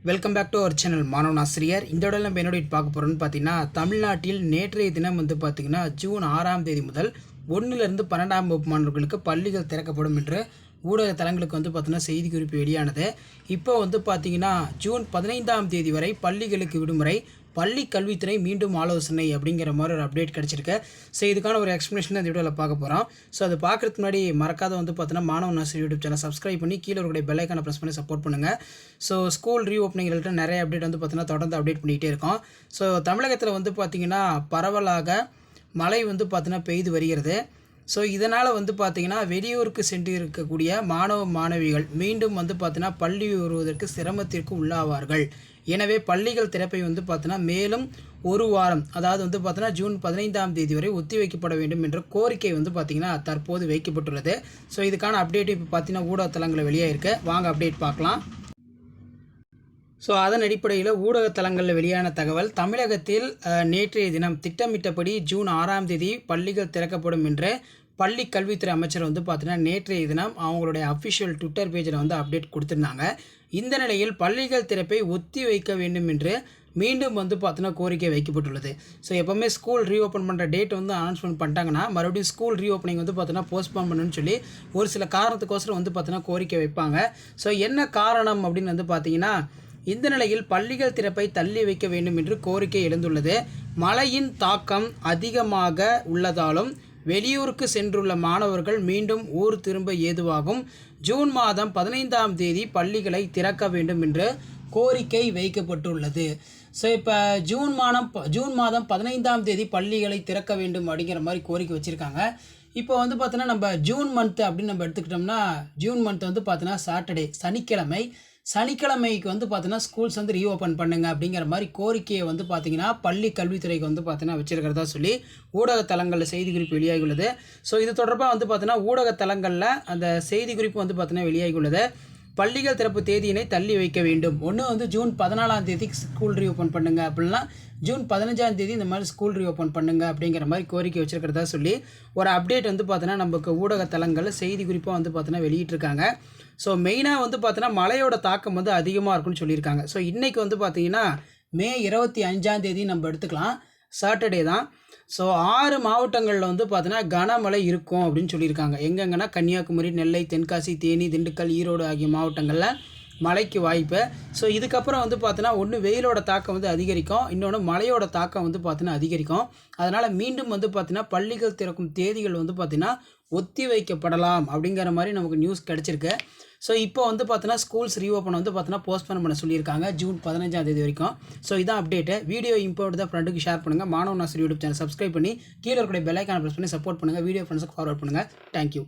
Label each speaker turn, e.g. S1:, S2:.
S1: Welcome back to our channel மாணவன் ஆசிரியர். இந்த இடத்துல நம்ம என்னோட பார்க்க போகிறோம்னு பார்த்தீங்கன்னா, தமிழ்நாட்டில் நேற்றைய தினம் பார்த்தீங்கன்னா ஜூன் 6ஆம் தேதி முதல் 1லிருந்து 12ஆம் வகுப்பு மாணவர்களுக்கு பள்ளிகள் திறக்கப்படும் என்று ஊடக தளங்களுக்கு பார்த்தீங்கன்னா செய்தி குறிப்பு வெளியானது. இப்போ பார்த்தீங்கன்னா ஜூன் 15ஆம் தேதி வரை பள்ளிகளுக்கு விடுமுறை, பள்ளி கல்வித்துறை மீண்டும் ஆலோசனை அப்படிங்கிற மாதிரி ஒரு அப்டேட் கிடச்சிருக்கு. ஸோ இதுக்கான ஒரு எக்ஸ்ப்ளனேஷன் இந்த வீடியோவில் பார்க்க போகிறோம். ஸோ அது பார்க்குறதுக்கு முன்னாடி மறக்காத பார்த்தீங்கன்னா மாணவன் ஆசிரியர் யூடியூப் சேனல் சப்ஸ்கிரைப் பண்ணி கீழே இருக்கிற பெல் ஐக்கானை ப்ரெஸ் பண்ணி சப்போர்ட் பண்ணுங்கள். ஸோ ஸ்கூல் ரீஓப்பனிங் ரிலேட்டட் நிறைய அப்டேட் பார்த்தீங்கன்னா தொடர்ந்து அப்டேட் பண்ணிகிட்டே இருக்கோம். ஸோ தமிழகத்தில் பார்த்தீங்கன்னா பரவலாக மழை பார்த்தீங்கன்னா பெய்து வருகிறது. ஸோ இதனால் பார்த்தீங்கன்னா வெளியூருக்கு சென்று இருக்கக்கூடிய மாணவ மாணவிகள் மீண்டும் பார்த்தீங்கன்னா பள்ளி வருவதற்கு சிரமத்திற்கு உள்ளாவார்கள். எனவே பள்ளிகள் திறப்பை பார்த்தீங்கன்னா மேலும் ஒரு வாரம், அதாவது பார்த்தீங்கன்னா ஜூன் 15ஆம் தேதி வரை ஒத்திவைக்கப்பட வேண்டும் என்ற கோரிக்கை பார்த்தீங்கன்னா தற்போது வைக்கப்பட்டுள்ளது. ஸோ இதுக்கான அப்டேட் இப்போ பார்த்தீங்கன்னா ஊடகத்தலங்களில் வெளியாயிருக்கு. வாங்க அப்டேட் பார்க்கலாம். ஸோ அதன் அடிப்படையில் ஊடகத்தலங்களில் வெளியான தகவல், தமிழகத்தில் நேற்றைய தினம் திட்டமிட்டபடி ஜூன் 6ஆம் தேதி பள்ளிகள் திறக்கப்படும் என்று பள்ளி கல்வித்துறை அமைச்சர் பார்த்தீங்கன்னா நேற்றைய தினம் அவங்களுடைய அஃபிஷியல் ட்விட்டர் பேஜில் அப்டேட் கொடுத்துருந்தாங்க. இந்த நிலையில் பள்ளிகள் திறப்பை ஒத்தி வைக்க வேண்டும் என்று மீண்டும் பார்த்தீங்கன்னா கோரிக்கை வைக்கப்பட்டுள்ளது. ஸோ எப்போவுமே ஸ்கூல் ரீஓப்பன் பண்ணுற டேட் அனௌன்ஸ்மெண்ட் பண்ணிட்டாங்கன்னா மறுபடியும் ஸ்கூல் ரீஓப்பனிங் பார்த்தீங்கன்னா போஸ்ட்போன் பண்ணணும்னு சொல்லி ஒரு சில காரணத்துக்கோசரம் பார்த்தீங்கன்னா கோரிக்கை வைப்பாங்க. ஸோ என்ன காரணம் அப்படின்னு பார்த்தீங்கன்னா, இந்த நிலையில் பள்ளிகள் திறப்பை தள்ளி வைக்க வேண்டும் என்று கோரிக்கை எழுந்துள்ளது. மழையின் தாக்கம் அதிகமாக உள்ளதாலும் வெளியூருக்கு சென்றுள்ள மாணவர்கள் மீண்டும் ஊர் திரும்ப ஏதுவாகும். ஜூன் மாதம் 15ஆம் தேதி பள்ளிகளை திறக்க வேண்டும் என்று கோரிக்கை வைக்கப்பட்டுள்ளது. ஸோ இப்போ ஜூன் மாதம் 15ஆம் தேதி பள்ளிகளை திறக்க வேண்டும் அப்படிங்கிற மாதிரி கோரிக்கை வச்சுருக்காங்க. இப்போ பார்த்தீங்கன்னா நம்ம ஜூன் மந்த் அப்படின்னு நம்ம எடுத்துக்கிட்டோம்னா, ஜூன் மந்த் பார்த்தீங்கன்னா சாட்டர்டே சனிக்கிழமைக்கு பார்த்தீங்கன்னா ஸ்கூல்ஸ் ரீஓப்பன் பண்ணுங்க அப்படிங்கிற மாதிரி கோரிக்கையை பார்த்தீங்கன்னா பள்ளி கல்வித்துறைக்கு பார்த்தீங்கன்னா வச்சிருக்கிறதா சொல்லி ஊடகத்தலங்களில் செய்தி குறிப்பு வெளியாகியுள்ளது. ஸோ இது தொடர்பாக பார்த்தீங்கன்னா ஊடகத்தலங்களில் அந்த செய்தி குறிப்பு பார்த்தீங்கன்னா வெளியாகியுள்ளது. பள்ளிகள் திறப்பு தேதியினை தள்ளி வைக்க வேண்டும். ஒன்று ஜூன் 14ஆம் தேதி ஸ்கூல் ரீஓப்பன் பண்ணுங்க, அப்படின்னா ஜூன் 15ஆம் தேதி இந்த மாதிரி ஸ்கூல் ரீஓப்பன் பண்ணுங்க அப்படிங்கிற மாதிரி கோரிக்கை வச்சிருக்கிறதா சொல்லி ஒரு அப்டேட் பார்த்தீங்கன்னா நமக்கு ஊடகத்தலங்களில் செய்தி குறிப்பாக பார்த்தீங்கன்னா வெளியிட்டிருக்காங்க. ஸோ மெயினாக பார்த்தீங்கன்னா மழையோட தாக்கம் அதிகமாக இருக்குன்னு சொல்லியிருக்காங்க. ஸோ இன்றைக்கி பார்த்தீங்கன்னா மே 25ஆம் தேதி நம்ம எடுத்துக்கலாம், சாட்டர்டே தான். ஸோ 6 மாவட்டங்களில் பார்த்தீங்கன்னா கனமழை இருக்கும் அப்படின்னு சொல்லியிருக்காங்க. எங்கெங்கன்னா கன்னியாகுமரி, நெல்லை, தென்காசி, தேனி, திண்டுக்கல், ஈரோடு ஆகிய மாவட்டங்களில் மழைக்கு வாய்ப்பு. ஸோ இதுக்கப்புறம் பார்த்தீங்கன்னா ஒன்று வெயிலோட தாக்கம் அதிகரிக்கும், இன்னொன்று மழையோட தாக்கம் பார்த்தீங்கன்னா அதிகரிக்கும். அதனால் மீண்டும் பார்த்தீங்கன்னா பள்ளிகள் திறக்கும் தேதிகள் பார்த்தீங்கன்னா ஒத்தி வைக்கப்படலாம் அப்படிங்கிற மாதிரி நமக்கு நியூஸ் கிடச்சிருக்கு. ஸோ இப்போ பார்த்தீங்கன்னா ஸ்கூல்ஸ் ரீஓப்பன் பார்த்தீங்கன்னா போஸ்ட்போன் பண்ண சொல்லியிருக்காங்க ஜூன் 15ஆம் தேதி வரைக்கும். ஸோ இதான் அப்டேட்டு. வீடியோ இம்போர்ட் தான் ஃப்ரெண்டுக்கு ஷேர் பண்ணுங்கள். மாணவன் ஆசிரியர் யூடியூப் சேனல் சப்ஸ்கிரைப் பண்ணி கீழே இருக்கிற பெல் ஐக்கானை ப்ரெஸ் பண்ணி சப்போர்ட் பண்ணுங்கள். வீடியோ ஃப்ரெண்ட்ஸுக்கு ஃபார்வர்ட் பண்ணுங்கள். தேங்க்யூ.